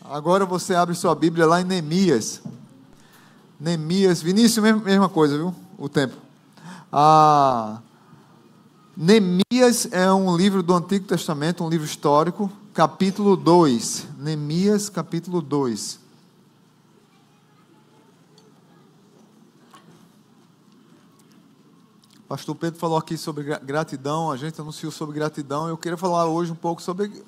Agora você abre sua Bíblia lá em Neemias. Neemias, Vinícius, mesma coisa, viu? O tempo. Neemias é um livro do Antigo Testamento, um livro histórico, capítulo 2. Neemias, capítulo 2. Pastor Pedro falou aqui sobre gratidão, a gente anunciou sobre gratidão. Eu queria falar hoje um pouco sobre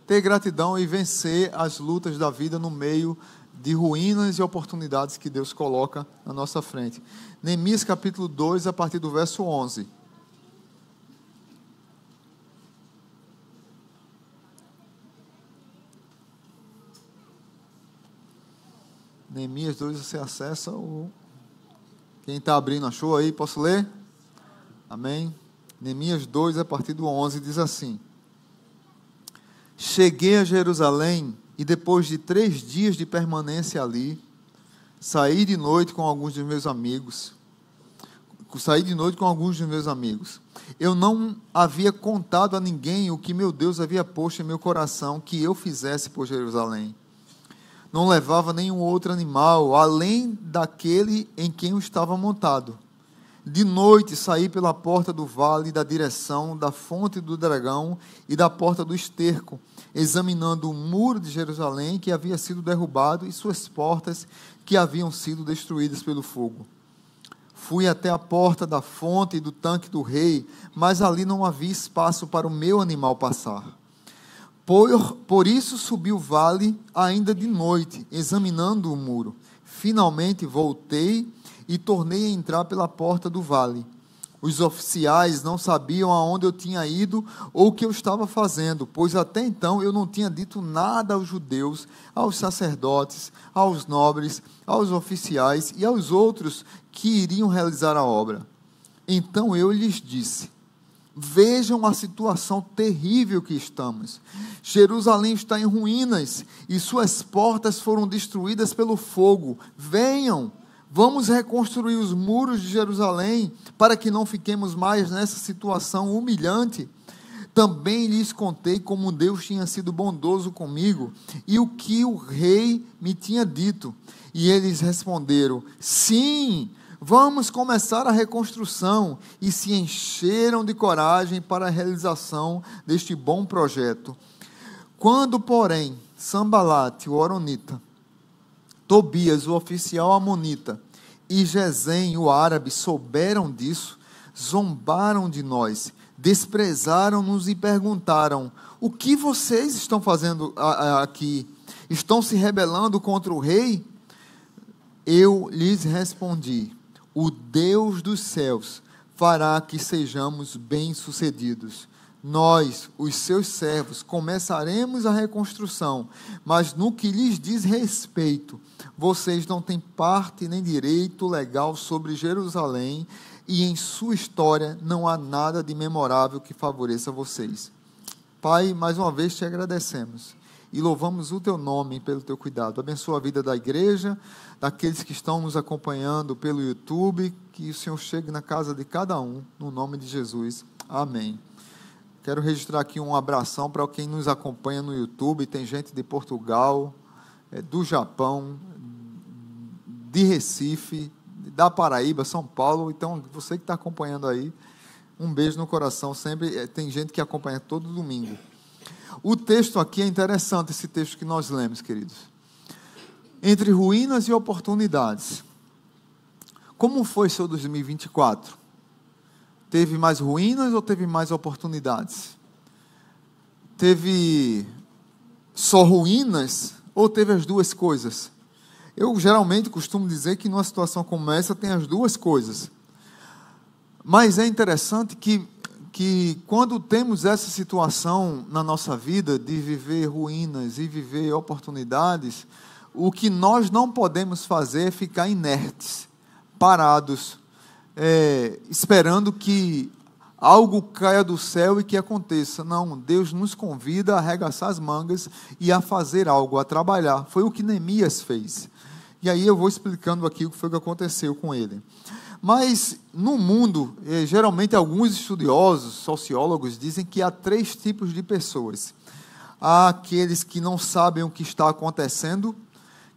ter gratidão e vencer as lutas da vida no meio de ruínas e oportunidades que Deus coloca na nossa frente. Neemias capítulo 2, a partir do verso 11. Neemias 2, você acessa o... Quem está abrindo, achou aí? Posso ler? Amém? Neemias 2, a partir do 11, diz assim: Cheguei a Jerusalém e depois de 3 dias de permanência ali, saí de noite com alguns dos meus amigos. Eu não havia contado a ninguém o que meu Deus havia posto em meu coração que eu fizesse por Jerusalém. Não levava nenhum outro animal, além daquele em quem eu estava montado. De noite saí pela porta do vale, da direção da fonte do dragão e da porta do esterco, examinando o muro de Jerusalém que havia sido derrubado e suas portas que haviam sido destruídas pelo fogo. Fui até a porta da fonte e do tanque do rei, mas ali não havia espaço para o meu animal passar. Por isso subi o vale ainda de noite, examinando o muro. Finalmente voltei e tornei a entrar pela porta do vale. Os oficiais não sabiam aonde eu tinha ido ou o que eu estava fazendo, pois até então eu não tinha dito nada aos judeus, aos sacerdotes, aos nobres, aos oficiais e aos outros que iriam realizar a obra. Então eu lhes disse: vejam a situação terrível que estamos. Jerusalém está em ruínas e suas portas foram destruídas pelo fogo. Venham! Vamos reconstruir os muros de Jerusalém para que não fiquemos mais nessa situação humilhante. Também lhes contei como Deus tinha sido bondoso comigo e o que o rei me tinha dito. E eles responderam: sim, vamos começar a reconstrução. E se encheram de coragem para a realização deste bom projeto. Quando, porém, Sambalate, o horonita, Tobias, o oficial amonita, e Gesem, o árabe, souberam disso, zombaram de nós, desprezaram-nos e perguntaram: o que vocês estão fazendo aqui? Estão se rebelando contra o rei? Eu lhes respondi: o Deus dos céus fará que sejamos bem-sucedidos. Nós, os seus servos, começaremos a reconstrução, mas no que lhes diz respeito, vocês não têm parte nem direito legal sobre Jerusalém, e em sua história não há nada de memorável que favoreça vocês. Pai, mais uma vez te agradecemos e louvamos o teu nome pelo teu cuidado. Abençoa a vida da igreja, daqueles que estão nos acompanhando pelo YouTube, que o Senhor chegue na casa de cada um, no nome de Jesus. Amém. Quero registrar aqui um abração para quem nos acompanha no YouTube. Tem gente de Portugal, do Japão, de Recife, da Paraíba, São Paulo. Então, você que está acompanhando aí, um beijo no coração. Sempre tem gente que acompanha todo domingo. O texto aqui é interessante, esse texto que nós lemos, queridos. Entre ruínas e oportunidades. Como foi seu 2024? Teve mais ruínas ou teve mais oportunidades? Teve só ruínas ou teve as duas coisas? Eu geralmente costumo dizer que numa situação como essa tem as duas coisas. Mas é interessante que quando temos essa situação na nossa vida de viver ruínas e viver oportunidades, o que nós não podemos fazer é ficar inertes, parados, esperando que algo caia do céu e que aconteça. Não, Deus nos convida a arregaçar as mangas e a fazer algo, a trabalhar. Foi o que Neemias fez. E aí eu vou explicando aqui o que foi que aconteceu com ele. Mas no mundo, geralmente alguns estudiosos, sociólogos, dizem que há 3 tipos de pessoas. há aqueles que não sabem o que está acontecendo,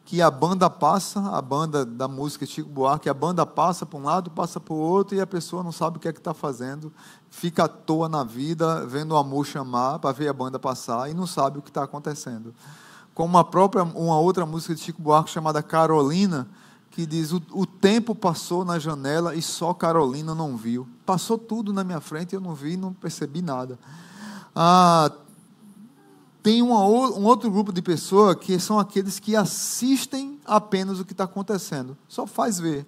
que a banda passa, a banda da música Chico Buarque, a banda passa para um lado, passa para o outro, e a pessoa não sabe o que é que está fazendo, fica à toa na vida, vendo o amor chamar para ver a banda passar, e não sabe o que está acontecendo. Como uma outra música de Chico Buarque chamada Carolina, que diz: o tempo passou na janela e só Carolina não viu. Passou tudo na minha frente, eu não vi, não percebi nada. Tem um outro grupo de pessoas que são aqueles que assistem apenas o que está acontecendo. Só faz ver.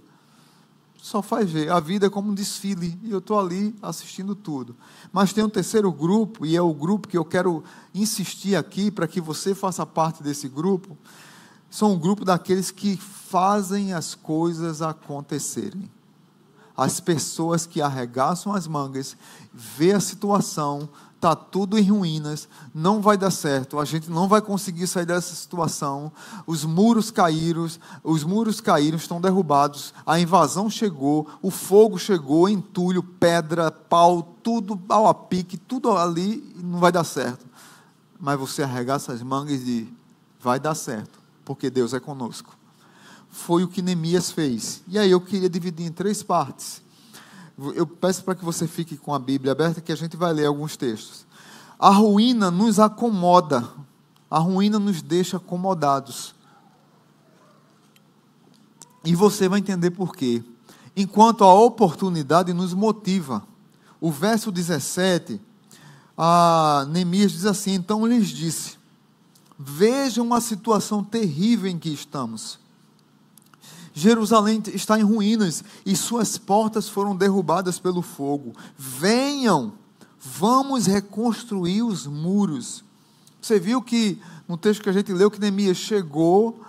Só faz ver. A vida é como um desfile e eu estou ali assistindo tudo. Mas tem um terceiro grupo, e é o grupo que eu quero insistir aqui para que você faça parte desse grupo. São um grupo daqueles que fazem as coisas acontecerem. As pessoas que arregaçam as mangas, vê a situação, está tudo em ruínas, não vai dar certo, a gente não vai conseguir sair dessa situação, os muros caíram, estão derrubados, a invasão chegou, o fogo chegou, entulho, pedra, pau, tudo ao pique, tudo ali, não vai dar certo. Mas você arregaça as mangas e diz: vai dar certo, porque Deus é conosco. Foi o que Neemias fez. E aí eu queria dividir em 3 partes. Eu peço para que você fique com a Bíblia aberta, que a gente vai ler alguns textos. A ruína nos acomoda. A ruína nos deixa acomodados. E você vai entender por quê. Enquanto a oportunidade nos motiva. O verso 17, Neemias diz assim: então lhes disse: vejam a situação terrível em que estamos. Jerusalém está em ruínas e suas portas foram derrubadas pelo fogo. Venham, vamos reconstruir os muros. Você viu que no texto que a gente leu, que Neemias chegou,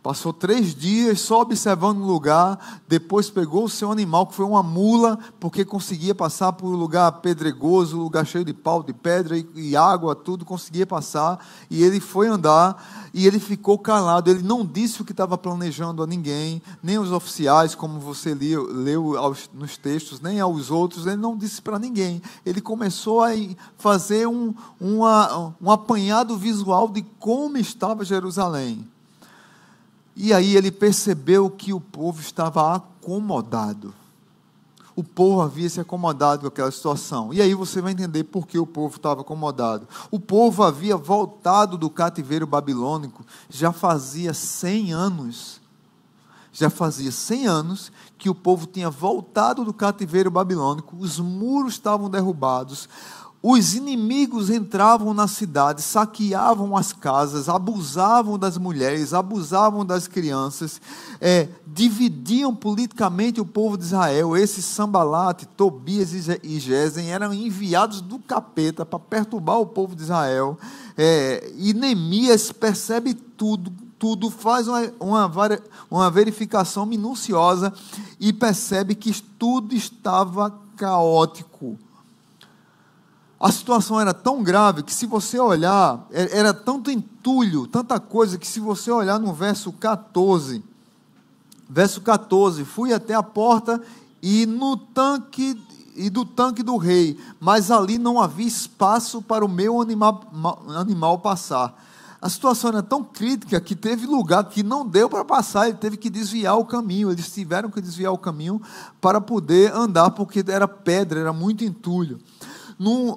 passou 3 dias só observando o lugar, depois pegou o seu animal, que foi uma mula, porque conseguia passar por um lugar pedregoso, lugar cheio de pau, de pedra e água, tudo, conseguia passar, e ele foi andar, e ele ficou calado, ele não disse o que estava planejando a ninguém, nem aos oficiais, como você leu nos textos, nem aos outros, ele não disse para ninguém, ele começou a fazer um apanhado visual de como estava Jerusalém. E aí ele percebeu que o povo estava acomodado. O povo havia se acomodado com aquela situação. E aí você vai entender por que o povo estava acomodado. O povo havia voltado do cativeiro babilônico, já fazia 100 anos. Já fazia 100 anos que o povo tinha voltado do cativeiro babilônico, os muros estavam derrubados, os inimigos entravam na cidade, saqueavam as casas, abusavam das mulheres, abusavam das crianças, dividiam politicamente o povo de Israel. Esses Sambalate, Tobias e Gesem eram enviados do capeta para perturbar o povo de Israel. E Neemias percebe tudo, faz uma verificação minuciosa e percebe que tudo estava caótico. A situação era tão grave que, se você olhar, era tanto entulho, tanta coisa, que se você olhar no verso 14, fui até a porta e do tanque do rei, mas ali não havia espaço para o meu animal passar. A situação era tão crítica que teve lugar que não deu para passar, ele teve que desviar o caminho, eles tiveram que desviar o caminho para poder andar, porque era pedra, era muito entulho.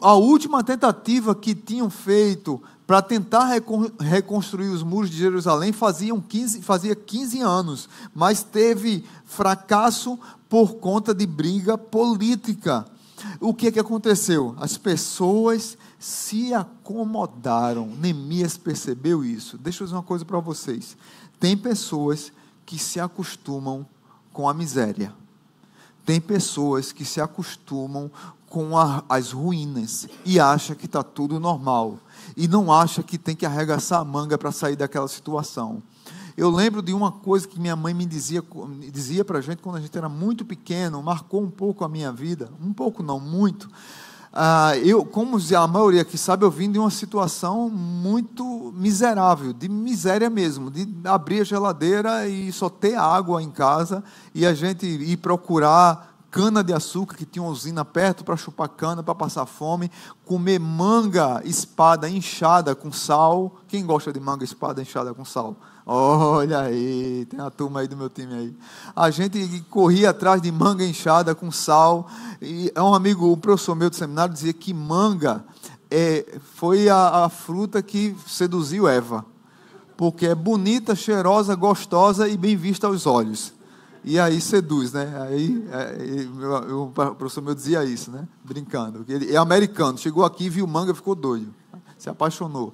A última tentativa que tinham feito para tentar reconstruir os muros de Jerusalém fazia 15 anos, mas teve fracasso por conta de briga política. O que aconteceu? As pessoas se acomodaram. Neemias percebeu isso. Deixa eu dizer uma coisa para vocês. Tem pessoas que se acostumam com a miséria. Tem pessoas que se acostumam com as ruínas e acha que está tudo normal, e não acha que tem que arregaçar a manga para sair daquela situação. Eu lembro de uma coisa que minha mãe me dizia para a gente quando a gente era muito pequeno, marcou um pouco a minha vida, um pouco não, muito. Como a maioria aqui sabe, eu vim de uma situação muito miserável, de miséria mesmo, de abrir a geladeira e só ter água em casa, e a gente ir procurar cana-de-açúcar, que tinha uma usina perto para chupar cana, para passar fome, comer manga espada inchada com sal. Quem gosta de manga espada inchada com sal? Olha aí, tem a turma aí do meu time aí. A gente corria atrás de manga inchada com sal. E um amigo, um professor meu do seminário, dizia que manga foi a fruta que seduziu Eva, porque é bonita, cheirosa, gostosa e bem vista aos olhos. E aí seduz, né? O professor meu dizia isso, né? Brincando. Ele é americano, chegou aqui, viu manga, ficou doido, se apaixonou.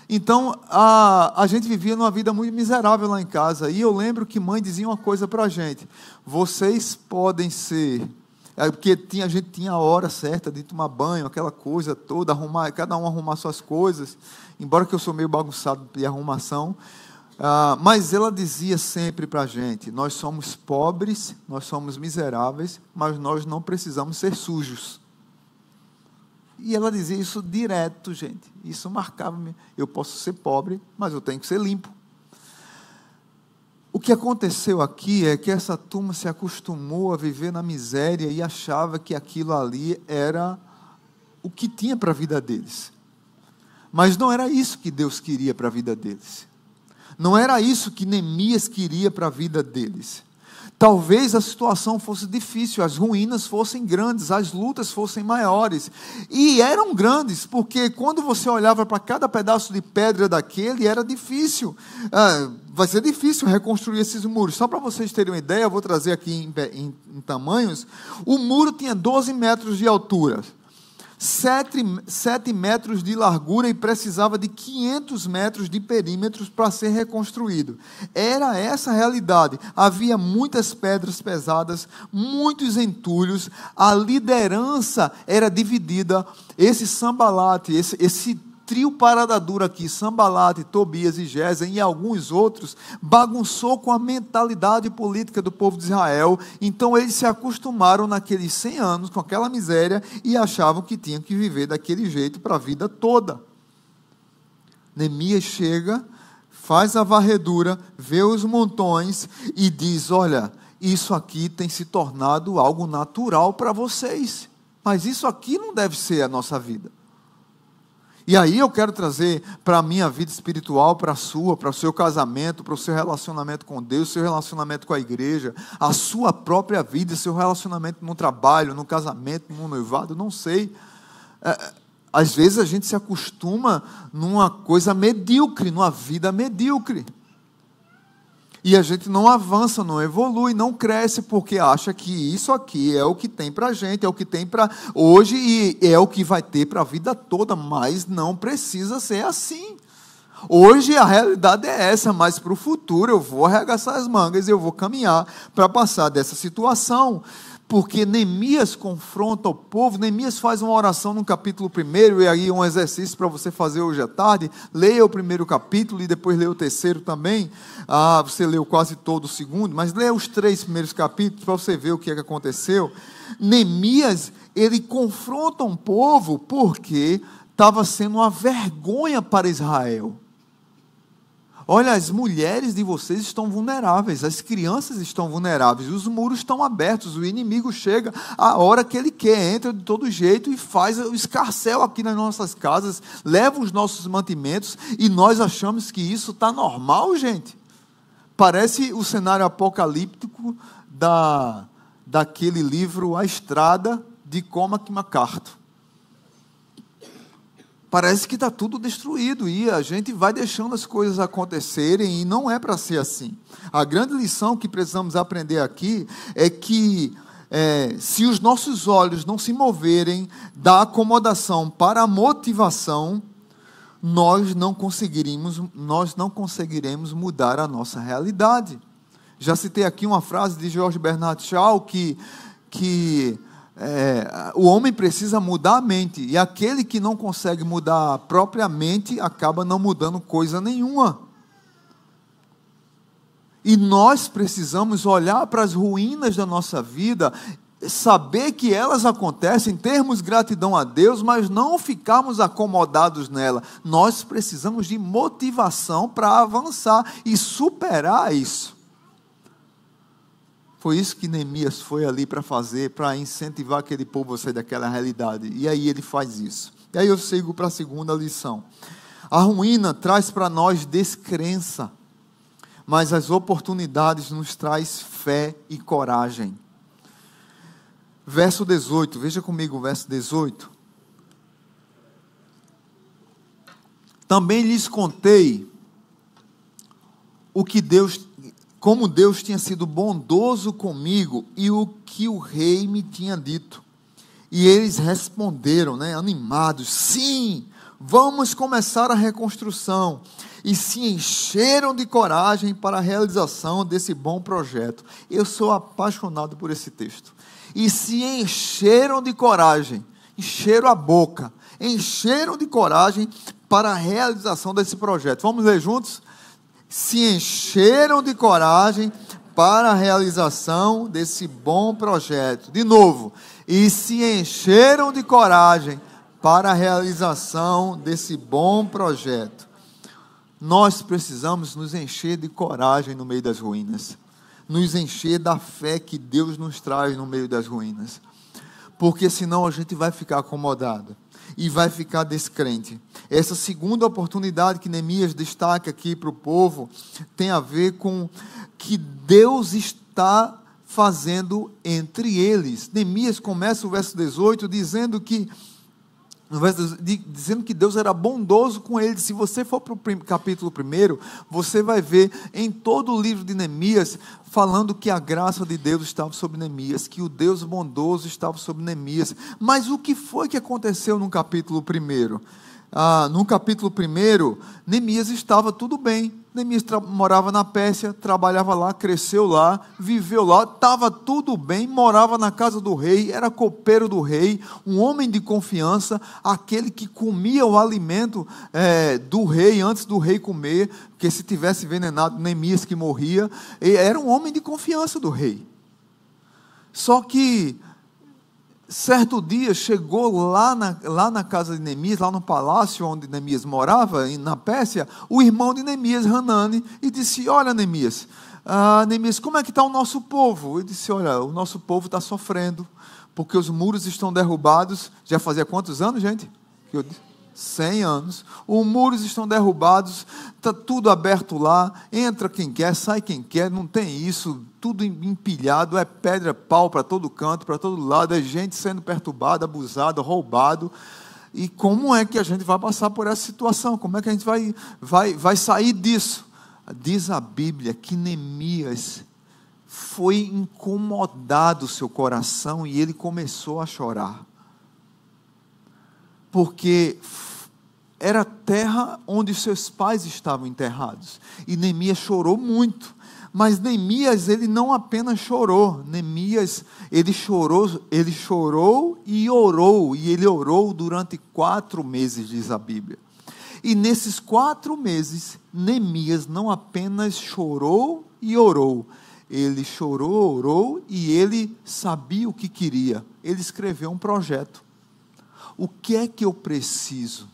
Então, a gente vivia numa vida muito miserável lá em casa. E eu lembro que mãe dizia uma coisa para a gente: vocês podem ser... Porque a gente tinha a hora certa de tomar banho, aquela coisa toda, cada um arrumar suas coisas. Embora que eu sou meio bagunçado de arrumação. Mas ela dizia sempre para a gente: nós somos pobres, nós somos miseráveis, mas nós não precisamos ser sujos. E ela dizia isso direto, gente. Isso marcava-me. Eu posso ser pobre, mas eu tenho que ser limpo. O que aconteceu aqui é que essa turma se acostumou a viver na miséria e achava que aquilo ali era o que tinha para a vida deles. Mas não era isso que Deus queria para a vida deles. Não era isso que Neemias queria para a vida deles. Talvez a situação fosse difícil, as ruínas fossem grandes, as lutas fossem maiores. E eram grandes, porque quando você olhava para cada pedaço de pedra daquele, era difícil. Vai ser difícil reconstruir esses muros. Só para vocês terem uma ideia, eu vou trazer aqui em tamanhos. O muro tinha 12 metros de altura. 7 metros de largura e precisava de 500 metros de perímetros para ser reconstruído. Era essa a realidade. Havia muitas pedras pesadas, muitos entulhos, a liderança era dividida. Esse Sambalate, esse trio parada dura aqui, Sambalate, Tobias e Gesem e alguns outros, bagunçou com a mentalidade política do povo de Israel. Então eles se acostumaram naqueles 100 anos com aquela miséria e achavam que tinham que viver daquele jeito para a vida toda. Neemias chega, faz a varredura, vê os montões e diz: olha, isso aqui tem se tornado algo natural para vocês, mas isso aqui não deve ser a nossa vida. E aí eu quero trazer para a minha vida espiritual, para a sua, para o seu casamento, para o seu relacionamento com Deus, seu relacionamento com a igreja, a sua própria vida, seu relacionamento no trabalho, no casamento, no noivado, não sei. Às vezes a gente se acostuma numa coisa medíocre, numa vida medíocre. E a gente não avança, não evolui, não cresce, porque acha que isso aqui é o que tem para a gente, é o que tem para hoje e é o que vai ter para a vida toda, mas não precisa ser assim. Hoje a realidade é essa, mas para o futuro eu vou arregaçar as mangas e eu vou caminhar para passar dessa situação. Porque Neemias confronta o povo. Neemias faz uma oração no capítulo 1, e aí um exercício para você fazer hoje à tarde. Leia o 1º capítulo e depois leia o 3º também. Você leu quase todo o 2º, mas leia os 3 primeiros capítulos para você ver o que é que aconteceu. Neemias, ele confronta um povo porque estava sendo uma vergonha para Israel. Olha, as mulheres de vocês estão vulneráveis, as crianças estão vulneráveis, os muros estão abertos, o inimigo chega a hora que ele quer, entra de todo jeito e faz o escarcéu aqui nas nossas casas, leva os nossos mantimentos e nós achamos que isso está normal, gente. Parece o cenário apocalíptico daquele livro A Estrada de Cormac McCarthy. Parece que está tudo destruído e a gente vai deixando as coisas acontecerem e não é para ser assim. A grande lição que precisamos aprender aqui é que se os nossos olhos não se moverem da acomodação para a motivação, nós não conseguiremos mudar a nossa realidade. Já citei aqui uma frase de George Bernard Shaw que o homem precisa mudar a mente, e aquele que não consegue mudar a própria mente acaba não mudando coisa nenhuma. E nós precisamos olhar para as ruínas da nossa vida, saber que elas acontecem, termos gratidão a Deus, mas não ficarmos acomodados nela. Nós precisamos de motivação para avançar e superar isso. Foi isso que Neemias foi ali para fazer, para incentivar aquele povo a sair daquela realidade. E aí ele faz isso. E aí eu sigo para a segunda lição. A ruína traz para nós descrença, mas as oportunidades nos traz fé e coragem. Verso 18, veja comigo o verso 18. Também lhes contei como Deus tinha sido bondoso comigo e o que o rei me tinha dito. E eles responderam, animados, sim, vamos começar a reconstrução. E se encheram de coragem para a realização desse bom projeto. Eu sou apaixonado por esse texto. E se encheram de coragem, encheram a boca, encheram de coragem para a realização desse projeto. Vamos ler juntos? Se encheram de coragem para a realização desse bom projeto. De novo, e se encheram de coragem para a realização desse bom projeto. Nós precisamos nos encher de coragem no meio das ruínas. Nos encher da fé que Deus nos traz no meio das ruínas. Porque senão a gente vai ficar acomodado e vai ficar descrente. Essa segunda oportunidade que Neemias destaca aqui para o povo tem a ver com que Deus está fazendo entre eles. Neemias começa o verso 18 dizendo que Deus era bondoso com eles. Se você for para o capítulo 1, você vai ver em todo o livro de Neemias falando que a graça de Deus estava sobre Neemias, que o Deus bondoso estava sobre Neemias. Mas o que foi que aconteceu no capítulo 1? No capítulo 1, Neemias estava tudo bem. Neemias morava na Pérsia, trabalhava lá, cresceu lá, viveu lá, estava tudo bem, morava na casa do rei, era copeiro do rei, um homem de confiança, aquele que comia o alimento do rei antes do rei comer, porque se tivesse envenenado, Neemias que morria. Era um homem de confiança do rei. Só que certo dia chegou lá na casa de Neemias, lá no palácio onde Neemias morava, na Pérsia, o irmão de Neemias, Hanani, e disse: olha, Neemias, como é que está o nosso povo? Ele disse: olha, o nosso povo está sofrendo, porque os muros estão derrubados. Já fazia quantos anos, gente? 100 anos. Os muros estão derrubados, está tudo aberto lá, entra quem quer, sai quem quer, não tem isso, tudo empilhado, é pedra, pau para todo canto, para todo lado, é gente sendo perturbada, abusada, roubado. E como é que a gente vai passar por essa situação? Como é que a gente vai sair disso? Diz a Bíblia que Neemias foi incomodado o seu coração e ele começou a chorar. Porque era a terra onde seus pais estavam enterrados. E Neemias chorou muito. Mas Neemias, ele não apenas chorou. Neemias, ele chorou e orou. E ele orou durante 4 meses, diz a Bíblia. E nesses 4 meses, Neemias não apenas chorou e orou. Ele chorou, orou e ele sabia o que queria. Ele escreveu um projeto. O que é que eu preciso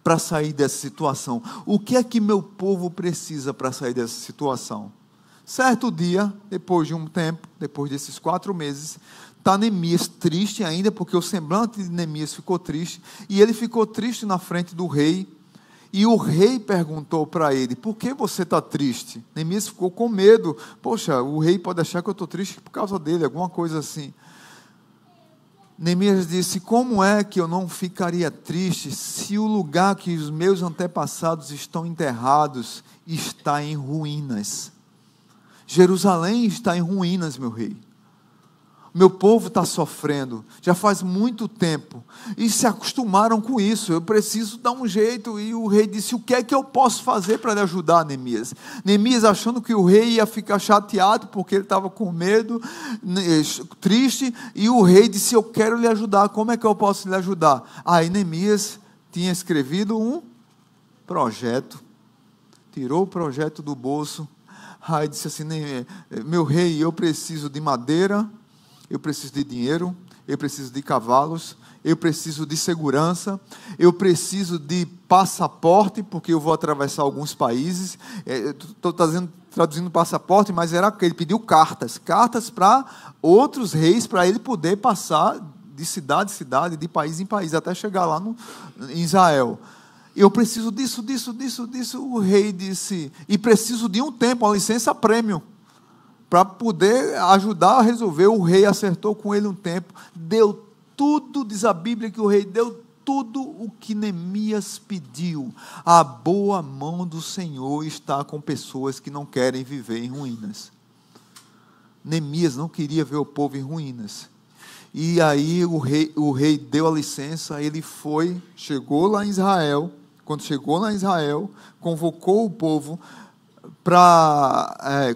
para sair dessa situação? O que é que meu povo precisa para sair dessa situação? Certo dia, depois de um tempo, depois desses 4 meses, está Neemias triste ainda, porque o semblante de Neemias ficou triste, e ele ficou triste na frente do rei, e o rei perguntou para ele: por que você está triste? Neemias ficou com medo. Poxa, o rei pode achar que eu estou triste por causa dele, alguma coisa assim. Neemias disse: como é que eu não ficaria triste se o lugar que os meus antepassados estão enterrados está em ruínas? Jerusalém está em ruínas, meu rei. Meu povo está sofrendo, já faz muito tempo, e se acostumaram com isso. Eu preciso dar um jeito. E o rei disse: o que é que eu posso fazer para lhe ajudar, Neemias? Neemias, achando que o rei ia ficar chateado, porque ele estava com medo, triste, e o rei disse: eu quero lhe ajudar, como é que eu posso lhe ajudar? Aí Neemias tinha escrevido um projeto, tirou o projeto do bolso, aí disse assim: meu rei, eu preciso de madeira, eu preciso de dinheiro, eu preciso de cavalos, eu preciso de segurança, eu preciso de passaporte, porque eu vou atravessar alguns países, estou traduzindo passaporte, mas era que ele pediu cartas para outros reis, para ele poder passar de cidade em cidade, de país em país, até chegar lá em Israel. Eu preciso disso. O rei disse, e preciso de um tempo, uma licença prêmio, para poder ajudar a resolver. O rei acertou com ele um tempo, deu tudo, diz a Bíblia que o rei deu tudo o que Neemias pediu. A boa mão do Senhor está com pessoas que não querem viver em ruínas. Neemias não queria ver o povo em ruínas. E aí o rei deu a licença, ele chegou lá em Israel. Quando chegou lá em Israel, convocou o povo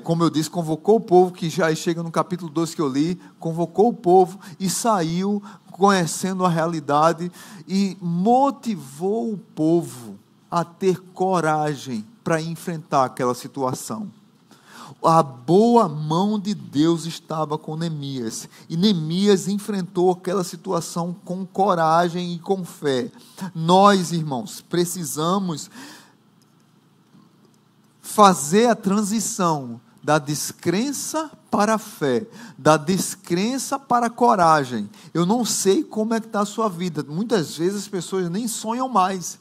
como eu disse, convocou o povo, que já chega no capítulo 12 que eu li, convocou o povo e saiu conhecendo a realidade e motivou o povo a ter coragem para enfrentar aquela situação. A boa mão de Deus estava com Neemias, e Neemias enfrentou aquela situação com coragem e com fé. Nós, irmãos, precisamos fazer a transição da descrença para a fé, da descrença para a coragem. Eu não sei como é que está a sua vida. Muitas vezes as pessoas nem sonham mais,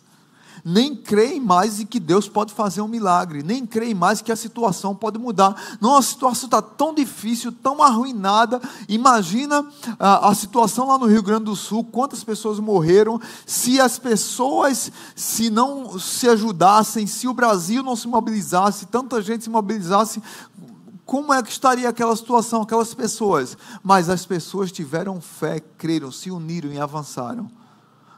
nem creem mais em que Deus pode fazer um milagre, nem creem mais que a situação pode mudar. Não, a situação está tão difícil, tão arruinada. Imagina a situação lá no Rio Grande do Sul, quantas pessoas morreram, se as pessoas não se ajudassem, se o Brasil não se mobilizasse, tanta gente se mobilizasse, como é que estaria aquela situação, aquelas pessoas? Mas as pessoas tiveram fé, creram, se uniram e avançaram.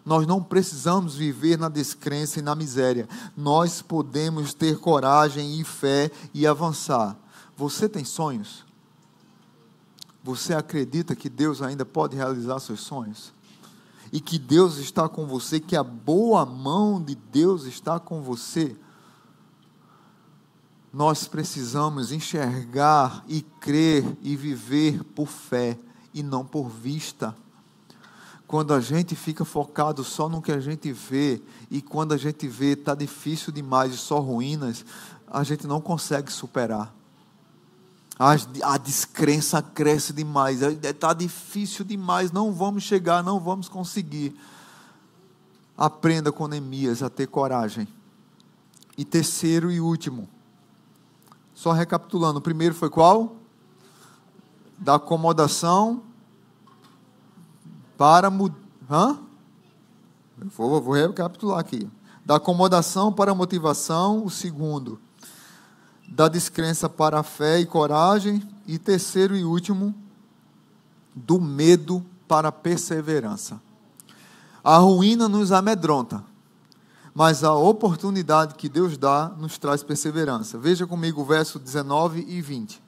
Nós não precisamos viver na descrença e na miséria. Nós podemos ter coragem e fé e avançar. Você tem sonhos? Você acredita que Deus ainda pode realizar seus sonhos? E que Deus está com você, que a boa mão de Deus está com você? Nós precisamos enxergar e crer e viver por fé e não por vista. Quando a gente fica focado só no que a gente vê, e quando a gente vê está difícil demais e só ruínas, a gente não consegue superar. A descrença cresce demais, está difícil demais, não vamos chegar, não vamos conseguir. Aprenda com Neemias a ter coragem. E terceiro e último, só recapitulando, o primeiro foi qual? Da acomodação para vou recapitular aqui. Da acomodação para a motivação, o segundo. Da descrença para a fé e coragem, e terceiro e último, do medo para a perseverança. A ruína nos amedronta, mas a oportunidade que Deus dá nos traz perseverança. Veja comigo o verso 19 e 20.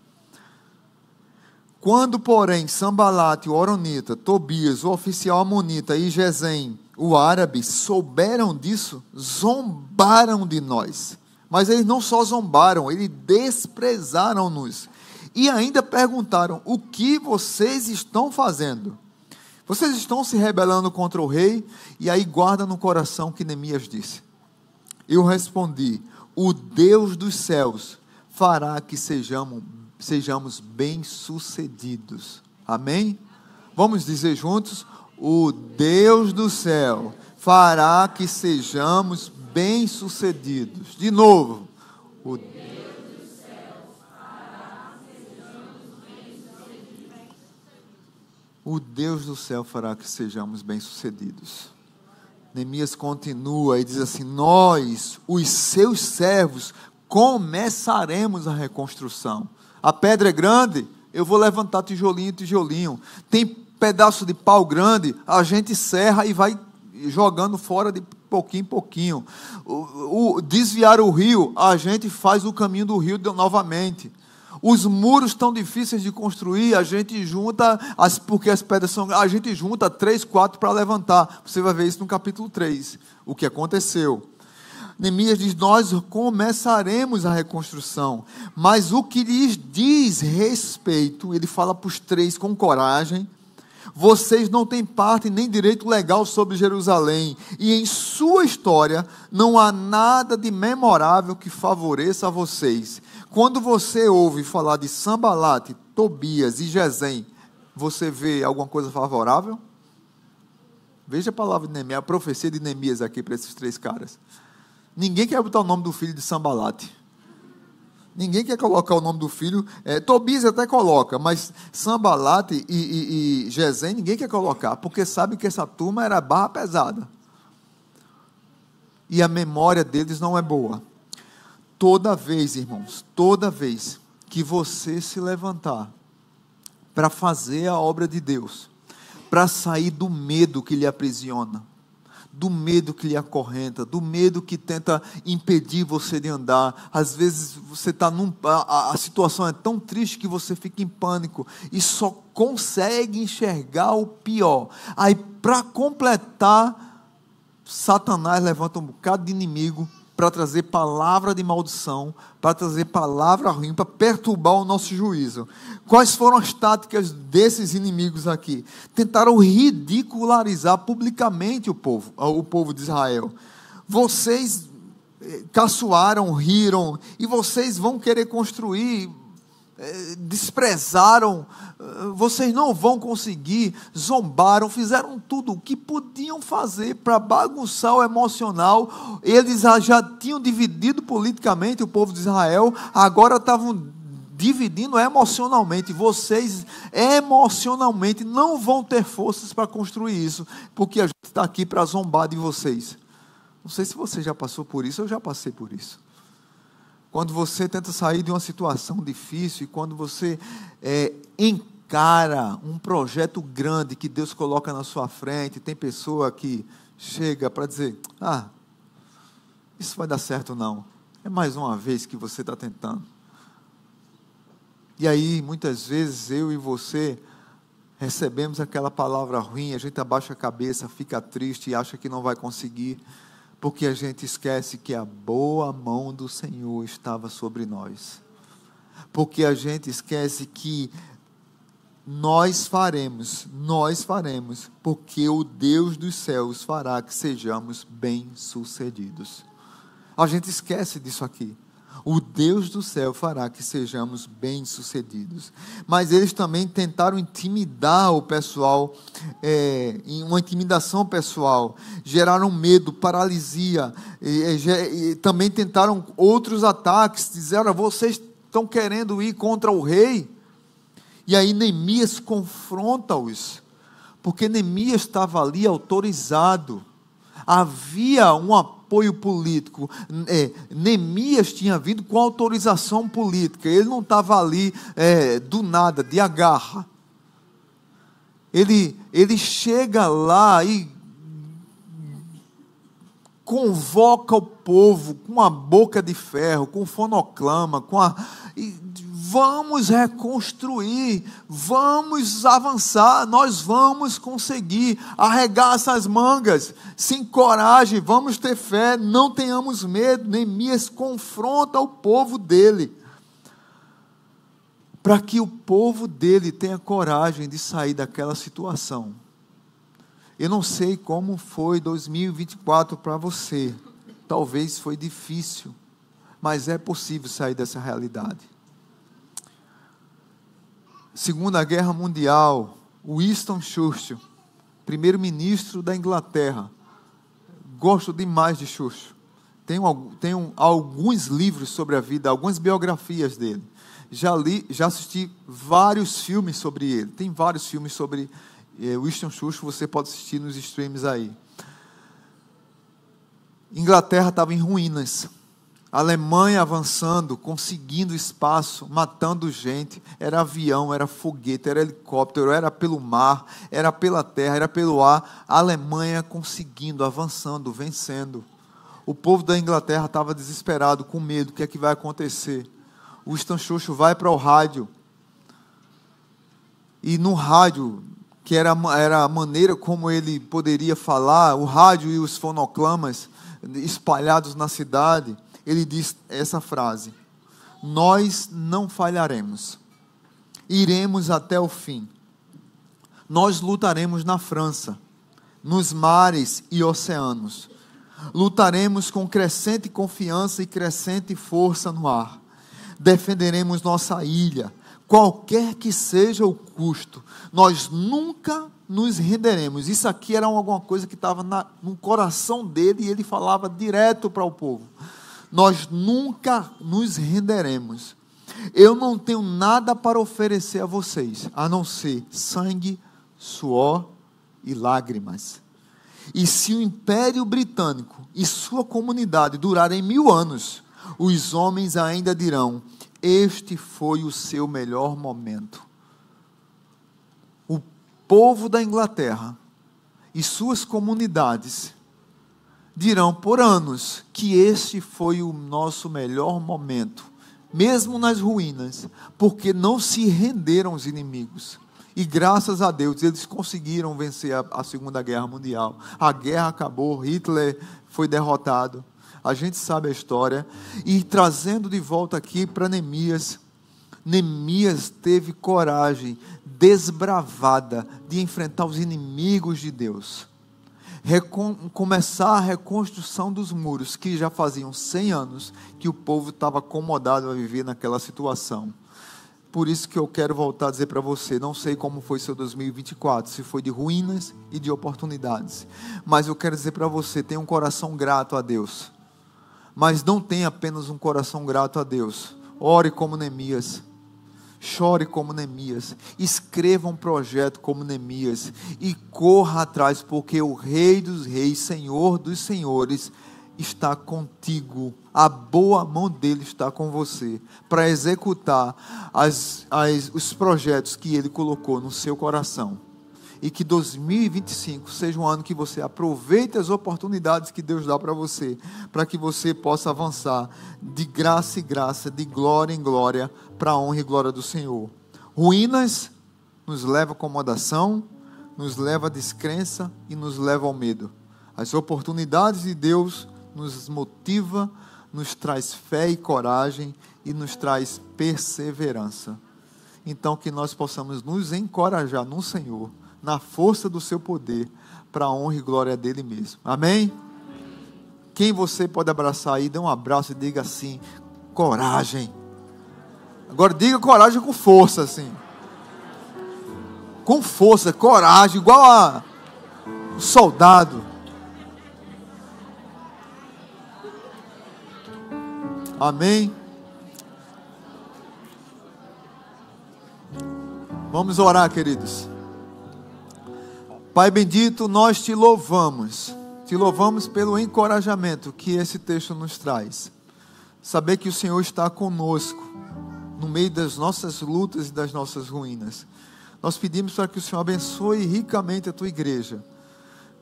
Quando, porém, Sambalate, o horonita, Tobias, o oficial amonita, e Gesem, o árabe, souberam disso, zombaram de nós. Mas eles não só zombaram, eles desprezaram-nos. E ainda perguntaram, o que vocês estão fazendo? Vocês estão se rebelando contra o rei? E aí guarda no coração o que Neemias disse. Eu respondi, o Deus dos céus fará que sejamos bem-sucedidos. Amém? Vamos dizer juntos, o Deus do céu fará que sejamos bem-sucedidos. De novo, o Deus do céu fará que sejamos bem-sucedidos. O Deus do céu fará que sejamos bem-sucedidos. Neemias continua e diz assim, nós, os seus servos, começaremos a reconstrução. A pedra é grande, eu vou levantar tijolinho, tijolinho. Tem pedaço de pau grande, a gente serra e vai jogando fora de pouquinho em pouquinho. Desviar o rio, a gente faz o caminho do rio novamente. Os muros tão difíceis de construir, a gente junta, porque as pedras são, a gente junta 3, 4 para levantar. Você vai ver isso no capítulo 3, o que aconteceu. Neemias diz, nós começaremos a reconstrução, mas o que lhes diz respeito, ele fala para os 3 com coragem, vocês não têm parte nem direito legal sobre Jerusalém, e em sua história não há nada de memorável que favoreça a vocês. Quando você ouve falar de Sanbalate, Tobias e Gesem, você vê alguma coisa favorável? Veja a palavra de Neemias, a profecia de Neemias aqui para esses 3 caras. Ninguém quer botar o nome do filho de Sanbalate. Ninguém quer colocar o nome do filho. Tobias até coloca, mas Sanbalate e Gesem ninguém quer colocar, porque sabe que essa turma era barra pesada. E a memória deles não é boa. Toda vez, irmãos, toda vez que você se levantar para fazer a obra de Deus, para sair do medo que lhe aprisiona, do medo que lhe acorrenta, do medo que tenta impedir você de andar. Às vezes você está a situação é tão triste que você fica em pânico e só consegue enxergar o pior. Aí, para completar, Satanás levanta um bocado de inimigo para trazer palavra de maldição, para trazer palavra ruim, para perturbar o nosso juízo. Quais foram as táticas desses inimigos aqui? Tentaram ridicularizar publicamente o povo de Israel. Vocês caçoaram, riram, e vocês vão querer construir, desprezaram, vocês não vão conseguir, zombaram, fizeram tudo o que podiam fazer para bagunçar o emocional. Eles já tinham dividido politicamente o povo de Israel, agora estavam dividindo emocionalmente. Vocês emocionalmente não vão ter forças para construir isso, porque a gente está aqui para zombar de vocês. Não sei se você já passou por isso, eu já passei por isso. Quando você tenta sair de uma situação difícil e quando você encara um projeto grande que Deus coloca na sua frente, tem pessoa que chega para dizer, isso vai dar certo não. É mais uma vez que você está tentando. E aí, muitas vezes, eu e você recebemos aquela palavra ruim, a gente abaixa a cabeça, fica triste e acha que não vai conseguir, porque a gente esquece que a boa mão do Senhor estava sobre nós. Porque a gente esquece que nós faremos, porque o Deus dos céus fará que sejamos bem-sucedidos. A gente esquece disso aqui. O Deus do céu fará que sejamos bem-sucedidos. Mas eles também tentaram intimidar o pessoal, uma intimidação pessoal, geraram medo, paralisia, e também tentaram outros ataques, disseram, vocês estão querendo ir contra o rei? E aí Neemias confronta-os, porque Neemias estava ali autorizado, havia um apoio político. Neemias tinha vindo com autorização política, ele não estava ali do nada, de agarra. Ele chega lá e convoca o povo com a boca de ferro, com fonoclama, vamos reconstruir, vamos avançar, nós vamos conseguir, arregaça as mangas, se encoraje, vamos ter fé, não tenhamos medo. Neemias confronta o povo dele, para que o povo dele tenha coragem de sair daquela situação. Eu não sei como foi 2024 para você, talvez foi difícil, mas é possível sair dessa realidade. Segunda Guerra Mundial, Winston Churchill, primeiro-ministro da Inglaterra, gosto demais de Churchill, tenho alguns livros sobre a vida, algumas biografias dele, já assisti vários filmes sobre ele, tem vários filmes sobre Winston Churchill, você pode assistir nos streams aí. Inglaterra estava em ruínas, a Alemanha avançando, conseguindo espaço, matando gente, era avião, era foguete, era helicóptero, era pelo mar, era pela terra, era pelo ar, a Alemanha conseguindo, avançando, vencendo. O povo da Inglaterra estava desesperado, com medo, o que é que vai acontecer? O Winston Churchill vai para o rádio, e no rádio, que era a maneira como ele poderia falar, o rádio e os fonoclamas espalhados na cidade, ele diz essa frase: nós não falharemos, iremos até o fim, nós lutaremos na França, nos mares e oceanos, lutaremos com crescente confiança e crescente força no ar, defenderemos nossa ilha, qualquer que seja o custo, nós nunca nos renderemos. Isso aqui era alguma coisa que estava no coração dele, e ele falava direto para o povo: nós nunca nos renderemos. Eu não tenho nada para oferecer a vocês, a não ser sangue, suor e lágrimas. E se o Império Britânico e sua comunidade durarem 1000 anos, os homens ainda dirão: este foi o seu melhor momento. O povo da Inglaterra e suas comunidades dirão por anos que este foi o nosso melhor momento, mesmo nas ruínas, porque não se renderam aos inimigos. E graças a Deus eles conseguiram vencer a Segunda Guerra Mundial. A guerra acabou, Hitler foi derrotado. A gente sabe a história. E trazendo de volta aqui para Neemias, Neemias teve coragem desbravada de enfrentar os inimigos de Deus. Começar a reconstrução dos muros, que já faziam 100 anos que o povo estava acomodado a viver naquela situação. Por isso que eu quero voltar a dizer para você, não sei como foi seu 2024, se foi de ruínas e de oportunidades, mas eu quero dizer para você, tenha um coração grato a Deus, mas não tenha apenas um coração grato a Deus. Ore como Neemias, chore como Neemias, escreva um projeto como Neemias e corra atrás, porque o Rei dos Reis, Senhor dos Senhores está contigo. A boa mão dele está com você para executar os projetos que ele colocou no seu coração. E que 2025 seja um ano que você aproveite as oportunidades que Deus dá para você, para que você possa avançar de graça em graça, de glória em glória, para a honra e glória do Senhor. Ruínas nos leva à acomodação, nos leva à descrença e nos leva ao medo. As oportunidades de Deus nos motiva, nos traz fé e coragem e nos traz perseverança. Então que nós possamos nos encorajar no Senhor, na força do seu poder, para a honra e glória dele mesmo. Amém? Quem você pode abraçar aí, dê um abraço e diga assim: coragem. Agora diga coragem com força, assim. Com força, coragem, igual a um soldado. Amém? Vamos orar, queridos. Pai bendito, nós te louvamos. Te louvamos pelo encorajamento que esse texto nos traz. Saber que o Senhor está conosco no meio das nossas lutas e das nossas ruínas. Nós pedimos para que o Senhor abençoe ricamente a tua igreja.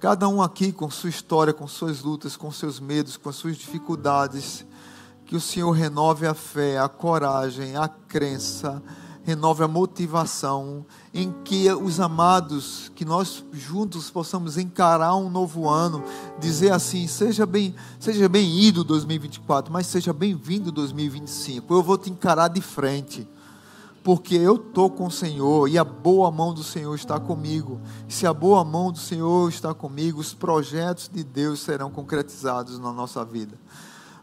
Cada um aqui com sua história, com suas lutas, com seus medos, com as suas dificuldades. Que o Senhor renove a fé, a coragem, a crença, renove a motivação, em que os amados, que nós juntos possamos encarar um novo ano, dizer assim: seja bem ido 2024, mas seja bem-vindo 2025. Eu vou te encarar de frente, porque eu estou com o Senhor e a boa mão do Senhor está comigo. E se a boa mão do Senhor está comigo, os projetos de Deus serão concretizados na nossa vida.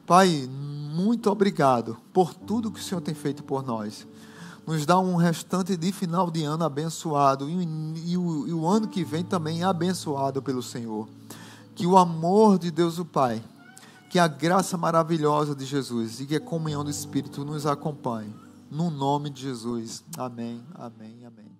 Pai, muito obrigado por tudo que o Senhor tem feito por nós. Nos dá um restante de final de ano abençoado e o ano que vem também abençoado pelo Senhor. Que o amor de Deus o Pai, que a graça maravilhosa de Jesus e que a comunhão do Espírito nos acompanhe. No nome de Jesus. Amém, amém, amém.